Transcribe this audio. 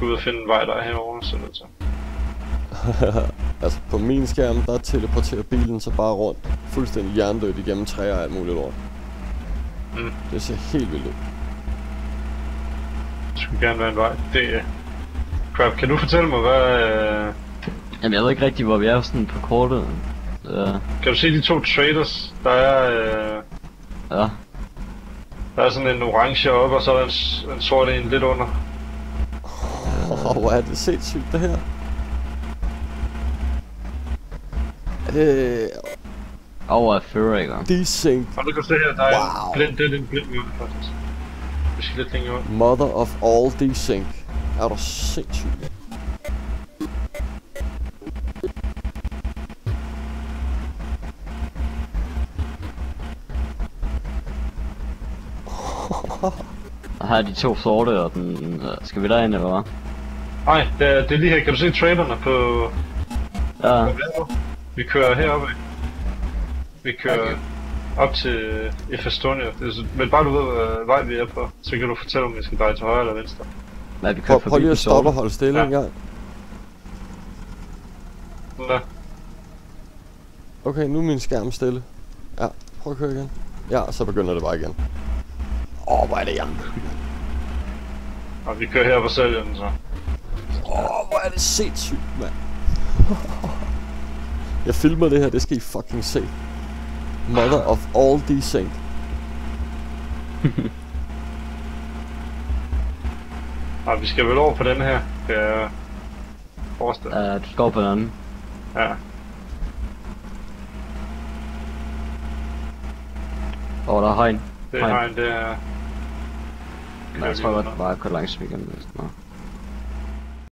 skal ud og finde en vej, der er herovre, så det så. Altså på min skærm, der teleporterer bilen så bare rundt. Fuldstændig hjernedødt igennem træer og alt muligt lort. Det ser helt vildt ud. Det skulle gerne være en vej. Det Crap, kan du fortælle mig, hvad... Jamen jeg ved ikke rigtig, hvor vi er sådan på kortet. Kan du se de 2 traders? Der er... Ja. Der er sådan en orange oppe, og så er der en sort en lidt under. Hvor er det sindssygt det her. Er det... Over af Furriger. Desync. Og du kan se her, der er en blind, det er en blind møde faktisk. Vi skal lidt længere ud. Mother of all desync. Er du sindssygt? Og her er de 2 sorte, og den... skal vi derind, eller hvad? Nej, det er lige her. Kan du se traderne på... Ja. Vi kører heroppe. Vi kører op til Estonia. Men bare du ved, hvad vej vi er på, så kan du fortælle, om vi skal dreje til højre eller venstre. Nej, vi kører Prøv lige at stoppe og holde stille en gang. Ja. Okay, nu er min skærm stille. Ja, prøv at køre igen. Ja, så begynder det bare igen. Hvor er det jern. Og vi kører her på sælgeren, så. Hvor er det sindssygt, mand. Jeg filmer det her, det skal I fucking se. Mother of all desync. Vi skal vel over på den her, kan jeg forestille. Ja, du skal over på den anden. Ja. Der er hegn. Det er hegn, det er... Nej, jeg tror godt, bare køre langs igen.